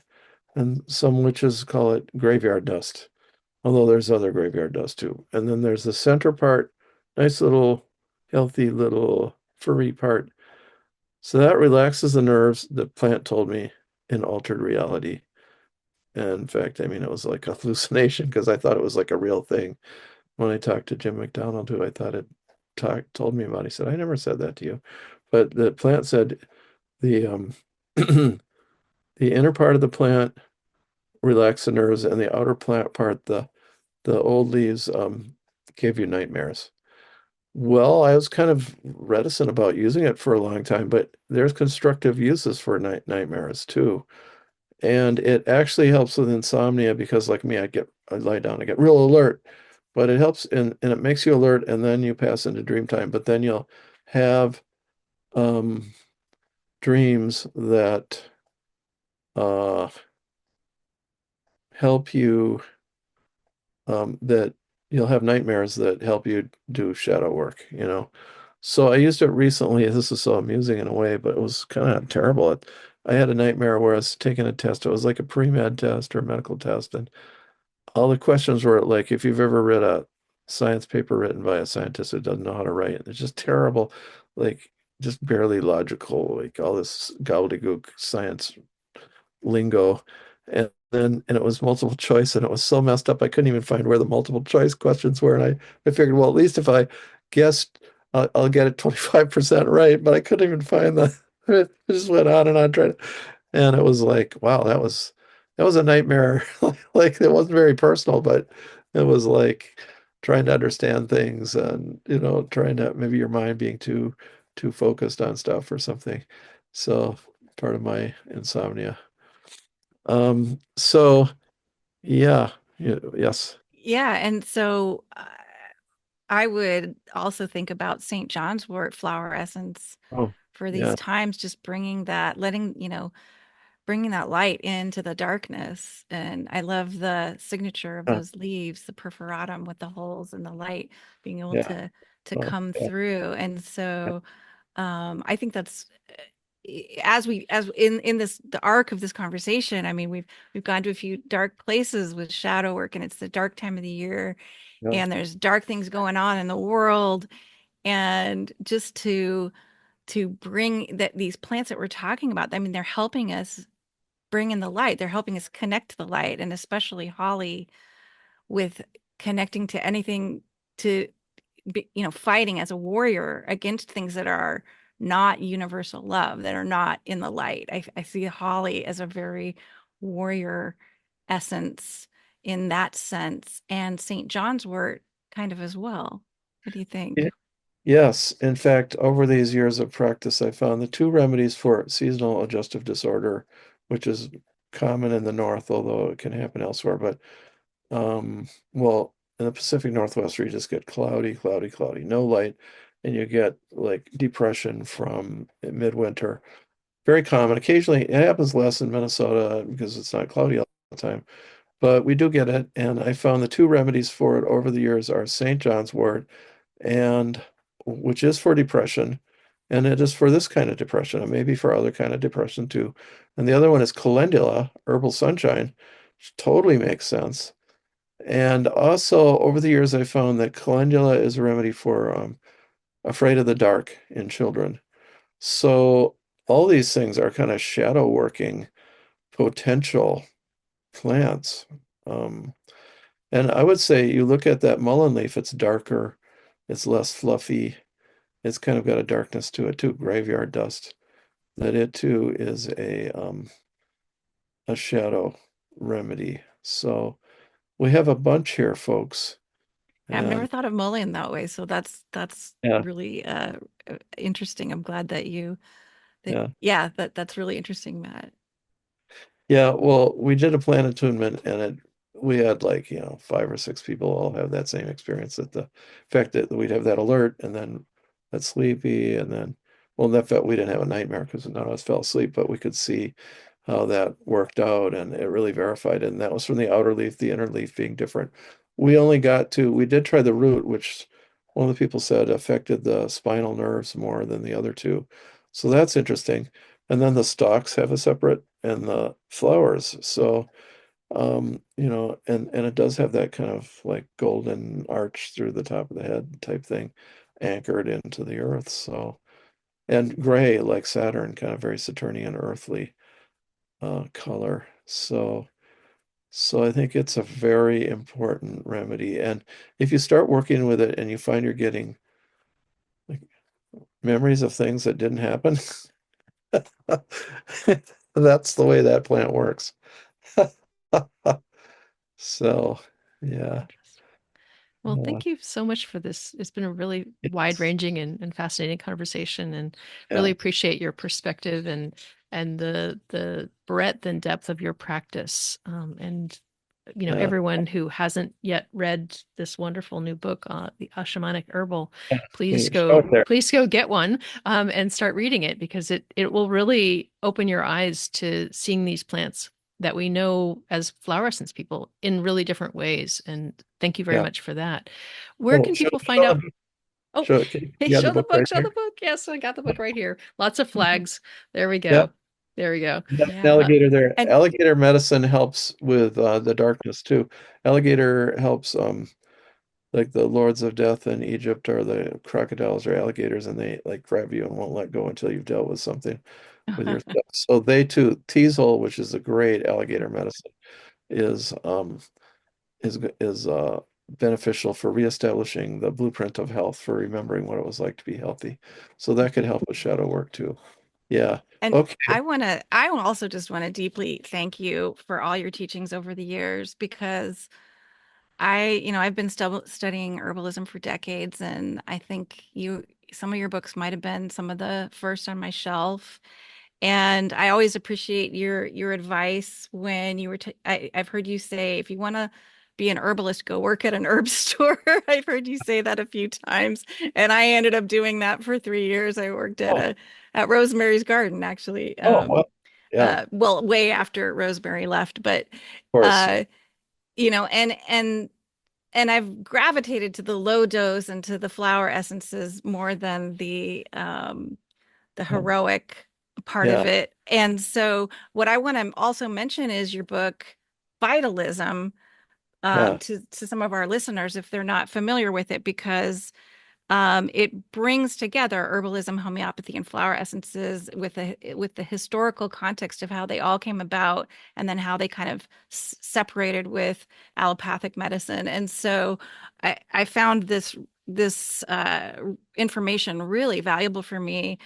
and some witches call it graveyard dust, although there's other graveyard dust too. And then there's the center part, nice little healthy little furry part. So that relaxes the nerves, the plant told me, in altered reality. And in fact, I mean, it was like a hallucination because I thought it was like a real thing. When I talked to Jim McDonald, who I thought had told me about, it, he said, I never said that to you. But the plant said the the inner part of the plant relaxed the nerves, and the outer plant part, the old leaves, gave you nightmares. Well, I was kind of reticent about using it for a long time, but there's constructive uses for nightmares too. And it actually helps with insomnia because, like me, I lie down, I get real alert, but it helps and it makes you alert, and then you pass into dream time. But then you'll have um, dreams that uh, help you, that you'll have nightmares that help you do shadow work, you know. So I used it recently. This is so amusing in a way, but it was kind of terrible. I had a nightmare where I was taking a test. It was like a pre-med test or a medical test, and all the questions were like, if you've ever read a science paper written by a scientist who doesn't know how to write, it's just terrible, like just barely logical, like all this gobbledygook science lingo. And it was multiple choice, and it was so messed up I couldn't even find where the multiple choice questions were. And I figured, well, at least if I guessed, I'll get it 25% right, but I couldn't even find the it just went on and on trying to, and it was like, wow, that was a nightmare. Like it wasn't very personal, but it was like trying to understand things, and trying to, maybe your mind being too focused on stuff or something. So part of my insomnia. So yeah, yes. Yeah. And so I would also think about St. John's wort flower essence Oh, for these yeah. times, just bringing that, bringing that light into the darkness. And I love the signature of uh, those leaves, the perforatum with the holes and the light being able yeah. to Oh, come yeah. through. And Yeah. so I think that's as in this the arc of this conversation, I mean, we've gone to a few dark places with shadow work, and it's the dark time of the year, Yeah. and there's dark things going on in the world, and just to bring that these plants that we're talking about, I mean, they're helping us bring in the light. They're helping us connect to the light, and especially holly with connecting to anything, to be, fighting as a warrior against things that are not universal love, that are not in the light. I see holly as a very warrior essence in that sense, and St. John's wort kind of as well. What do you Yeah. think? Yes. In fact, over these years of practice, I found the two remedies for seasonal adjustive disorder, which is common in the North, although it can happen elsewhere. But well, in the Pacific Northwest, where you just get cloudy, cloudy, cloudy, no light, and you get like depression from midwinter. Very common. Occasionally, it happens less in Minnesota because it's not cloudy all the time, but we do get it. And I found the two remedies for it over the years are St. John's wort, and which is for depression, and it is for this kind of depression, and maybe for other kind of depression too. And the other one is calendula, herbal sunshine, which totally makes sense. And also, over the years, I found that calendula is a remedy for afraid of the dark in children. So all these things are kind of shadow working potential plants. Um, and I would say you look at that mullein leaf, it's darker, it's less fluffy, it's kind of got a darkness to it too, graveyard dust. That it too is a shadow remedy. So we have a bunch here, folks. I've never And thought of mullein that way, so that's yeah, really interesting. I'm glad that yeah. yeah, that's really interesting, Matt. Yeah, well, we did a plant attunement, and we had like, 5 or 6 people all have that same experience, that the fact that we'd have that alert and then that sleepy, and then well, that felt we didn't have a nightmare because none of us fell asleep, but we could see how that worked out, and it really verified it. And that was from the outer leaf, the inner leaf being different. We did try the root, which one of the people said affected the spinal nerves more than the other two. So that's interesting. And then the stalks have a separate, and the flowers. So, and it does have that kind of like golden arch through the top of the head type thing, anchored into the earth. So, and gray like Saturn, kind of very Saturnian, earthly color. So I think it's a very important remedy. And if you start working with it and you find you're getting like memories of things that didn't happen, that's the way that plant works. So, yeah. Interesting. Well, Yeah. thank you so much for this. It's been a really It's, wide-ranging and fascinating conversation, and really yeah. appreciate your perspective and the breadth and depth of your practice. And Yeah. everyone who hasn't yet read this wonderful new book, the Shamanic Herbal, You show it there. please go get one and start reading it, because it will really open your eyes to seeing these plants that we know as flower essence people in really different ways. And thank you very Yeah. much for that. Where Oh, can show, people find show out? them. Oh, Show it. Okay. hey, You have the show the book book, right show the there. book. Yes, I got the book right here. Lots of flags. There we Yeah. go. There we go. Yeah, an Yeah. alligator there. And Alligator medicine helps with the darkness too. Alligator helps like the lords of death in Egypt are the crocodiles or alligators, and they like grab you and won't let go until you've dealt with something with your stuff. So they too, teasel, which is a great alligator medicine, is beneficial for reestablishing the blueprint of health, for remembering what it was like to be healthy. So that could help with shadow work too. Yeah. and Okay. I also just want to deeply thank you for all your teachings over the years, because I've been studying herbalism for decades, and I think some of your books might have been some of the first on my shelf. And I always appreciate your advice when I've heard you say, if you want to be an herbalist, go work at an herb store. I've heard you say that a few times, and I ended up doing that for 3 years. I worked Oh, at Rosemary's Garden, actually. oh, well, yeah, of Well, way after Rosemary left, but course. uh, and I've gravitated to the low dose and to the flower essences more than the Yeah, heroic part of yeah, it. And so, what I want to also mention is your book, Vitalism, yeah, to some of our listeners if they're not familiar with it, because it brings together herbalism, homeopathy, and flower essences with the historical context of how they all came about, and then how they kind of separated with allopathic medicine. And so I found this information really valuable for me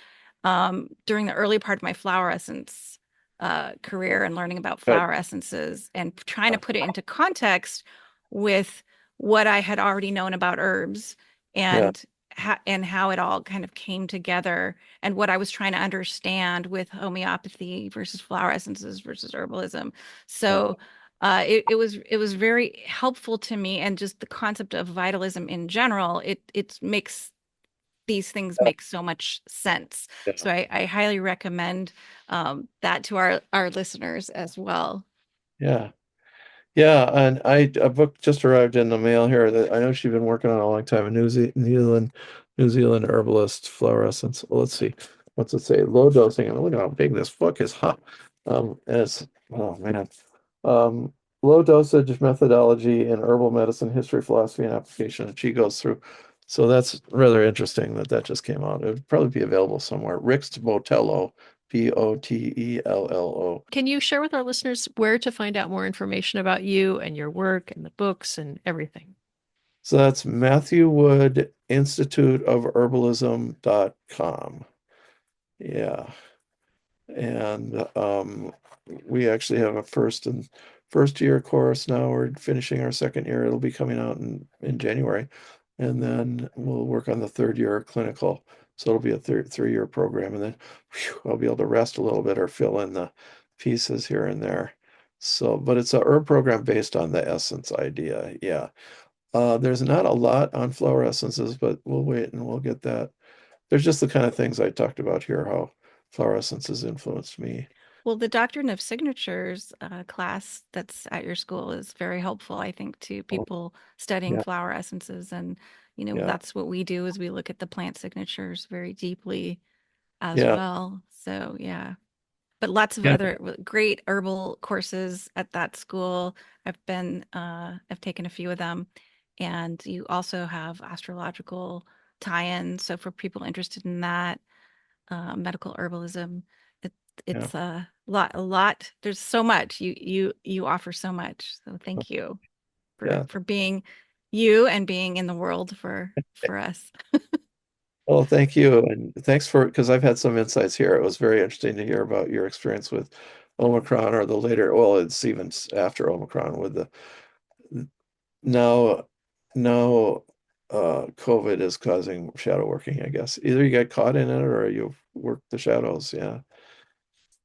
during the early part of my flower essence career, and learning about good. flower essences and trying to put it into context with what I had already known about herbs, Yeah, and how it all kind of came together, and what I was trying to understand with homeopathy versus flower essences versus herbalism. yeah, So it was very helpful to me, and just the concept of vitalism in general, it makes these things make so much sense. yeah. So I highly recommend that to our listeners as well. Yeah. Yeah, and a book just arrived in the mail here that I know she's been working on a long time. A New Zealand herbalist flower essence. Well, let's see. What's it say? Low dosing. And look at how big this book is, huh? And it's oh man. Um, Low dosage methodology in herbal medicine, history, philosophy, and application. And she goes through. So that's rather interesting that just came out. It would probably be available somewhere. Rick's Botello, Botello. Can you share with our listeners where to find out more information about you and your work and the books and everything? So that's Matthew Wood Institute of Herbalism.com. Yeah. And we actually have a first year course now. We're finishing our second year. It'll be coming out in January. And then we'll work on the third year clinical. So it'll be a 3-year program. And then I'll be able to rest a little bit or fill in the pieces here and there. So, but it's a herb program based on the essence idea. Yeah. There's not a lot on flower essences, but we'll wait and we'll get that there's just the kind of things I talked about here, how flower essences influenced me. Well, the Doctrine of Signatures class that's at your school is very helpful, I think, to Oh, people studying yeah, flower essences. And, yeah, that's what we do is we look at the plant signatures very deeply as yeah, well. So, yeah. But lots of yeah, other great herbal courses at that school. I've taken a few of them. And you also have astrological tie-ins. So for people interested in that, medical herbalism. It, yeah, it's a lot. There's so much you offer so much. So thank you for yeah. being you and being in the world for us. Well, thank you. And thanks for, because I've had some insights here. It was very interesting to hear about your experience with Omicron or the later, well, it's even after Omicron with the now, now COVID is causing shadow working, I guess. Either you get caught in it or you've worked the shadows. Yeah.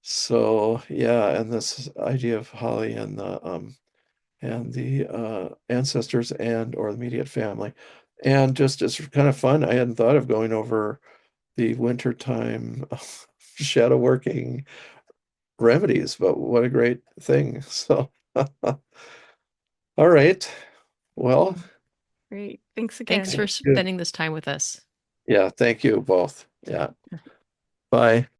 So yeah, and this idea of Holly and the ancestors and or the immediate family. And just it's kind of fun. I hadn't thought of going over the wintertime shadow working remedies, but what a great thing. So all right. Well, Great. Thanks Thanks again. for good. spending this time with us. Yeah, thank you both. Yeah. Bye.